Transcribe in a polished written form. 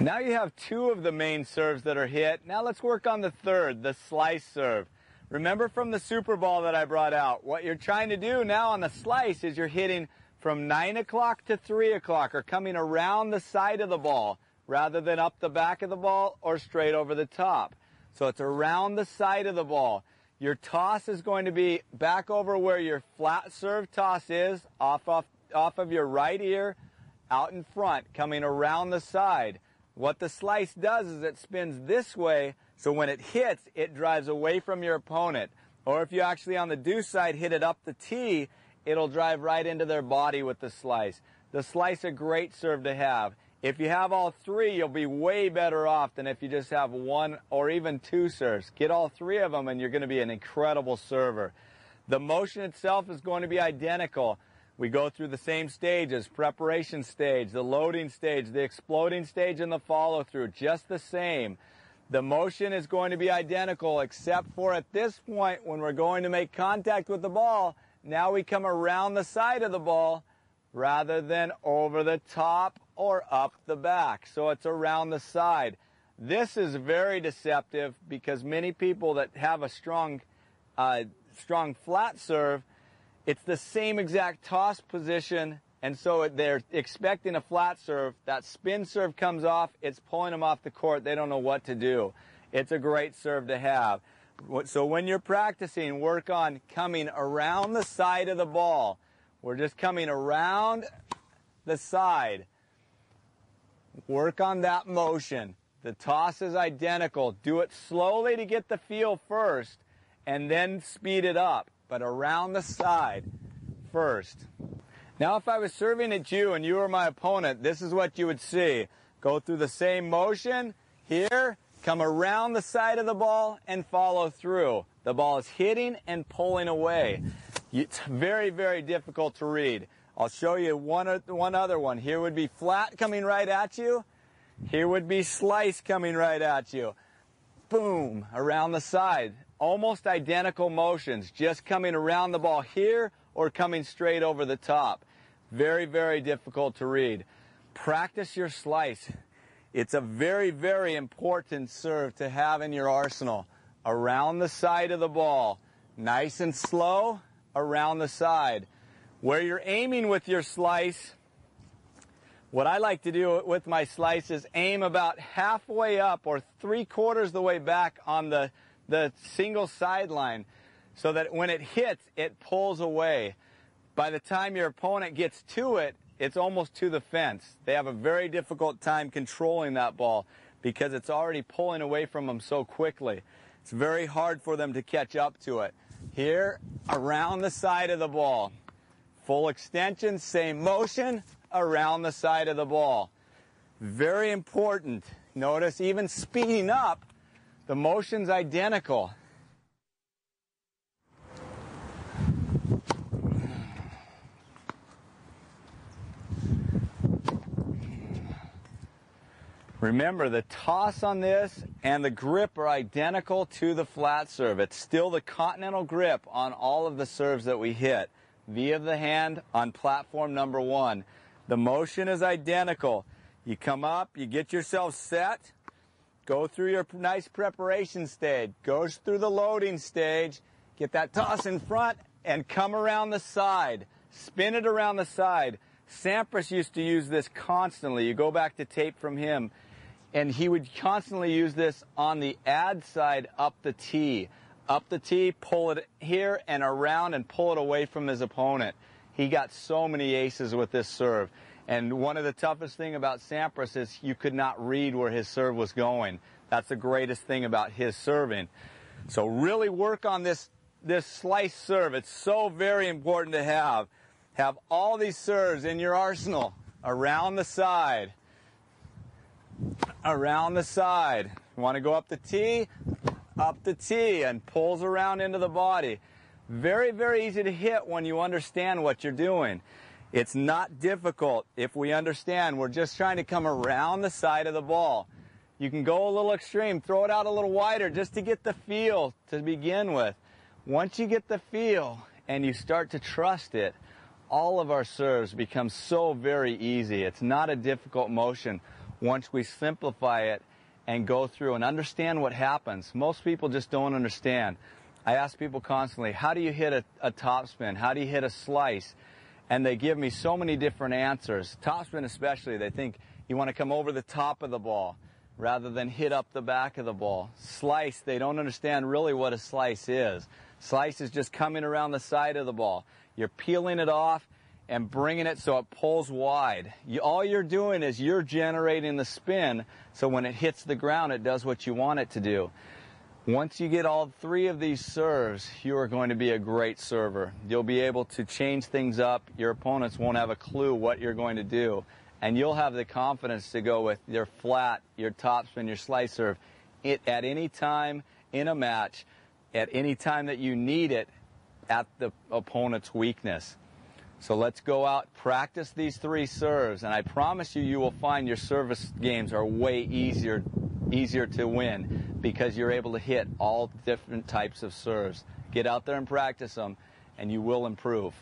Now you have two of the main serves that are hit. Now let's work on the third, the slice serve. Remember from the Super Ball that I brought out, what you're trying to do now on the slice is you're hitting from 9 o'clock to 3 o'clock, or coming around the side of the ball rather than up the back of the ball or straight over the top. So it's around the side of the ball. Your toss is going to be back over where your flat serve toss is, off of your right ear, out in front, coming around the side. What the slice does is it spins this way, so when it hits, it drives away from your opponent. Or if you actually on the deuce side hit it up the tee, it'll drive right into their body with the slice. The slice a great serve to have. If you have all three, you'll be way better off than if you just have one or even two serves. Get all three of them and you're going to be an incredible server. The motion itself is going to be identical. We go through the same stages: preparation stage, the loading stage, the exploding stage, and the follow-through, just the same. The motion is going to be identical, except for at this point when we're going to make contact with the ball, now we come around the side of the ball rather than over the top or up the back. So it's around the side. This is very deceptive because many people that have a strong flat serve, it's the same exact toss position, and so they're expecting a flat serve. That spin serve comes off, it's pulling them off the court. They don't know what to do. It's a great serve to have. So when you're practicing, work on coming around the side of the ball. We're just coming around the side. Work on that motion. The toss is identical. Do it slowly to get the feel first, and then speed it up. But around the side first. Now if I was serving at you and you were my opponent, this is what you would see. Go through the same motion here, come around the side of the ball and follow through. The ball is hitting and pulling away. It's very, very difficult to read. I'll show you one other one. Here would be flat coming right at you. Here would be slice coming right at you. Boom, around the side. Almost identical motions, just coming around the ball here or coming straight over the top. Very, very difficult to read. Practice your slice. It's a very, very important serve to have in your arsenal. Around the side of the ball. Nice and slow, around the side. Where you're aiming with your slice, what I like to do with my slice is aim about halfway up or 3/4 the way back on the single sideline, so that when it hits, it pulls away. By the time your opponent gets to it, it's almost to the fence. They have a very difficult time controlling that ball because it's already pulling away from them so quickly. It's very hard for them to catch up to it. Here, around the side of the ball. Full extension, same motion, around the side of the ball. Very important. Notice even speeding up, the motion's identical. Remember, the toss on this and the grip are identical to the flat serve. It's still the continental grip on all of the serves that we hit via the hand on platform number 1. The motion is identical. You come up, you get yourself set, go through your nice preparation stage, goes through the loading stage, get that toss in front, and come around the side. Spin it around the side. Sampras used to use this constantly. You go back to tape from him, and he would constantly use this on the ad side up the tee. Up the tee, pull it here and around and pull it away from his opponent. He got so many aces with this serve. And one of the toughest thing about Sampras is you could not read where his serve was going. That's the greatest thing about his serving. So really work on this slice serve. It's so very important to have. Have all these serves in your arsenal. Around the side. Around the side. You want to go up the tee, and pulls around into the body. Very, very easy to hit when you understand what you're doing. It's not difficult if we understand. We're just trying to come around the side of the ball. You can go a little extreme, throw it out a little wider just to get the feel to begin with. Once you get the feel and you start to trust it, all of our serves become so very easy. It's not a difficult motion. once we simplify it and go through and understand what happens. Most people just don't understand. I ask people constantly, how do you hit a topspin? How do you hit a slice? And they give me so many different answers. Topspin especially, they think you want to come over the top of the ball rather than hit up the back of the ball. Slice, they don't understand really what a slice is. Slice is just coming around the side of the ball. You're peeling it off and bringing it so it pulls wide. All you're doing is you're generating the spin so when it hits the ground it does what you want it to do. Once you get all three of these serves, you are going to be a great server. You'll be able to change things up. Your opponents won't have a clue what you're going to do. And you'll have the confidence to go with your flat, your topspin, your slice serve at any time in a match, at any time that you need it at the opponent's weakness. So let's go out, practice these three serves, and I promise you, you will find your service games are way easier to win because you're able to hit all different types of serves. Get out there and practice them, and you will improve.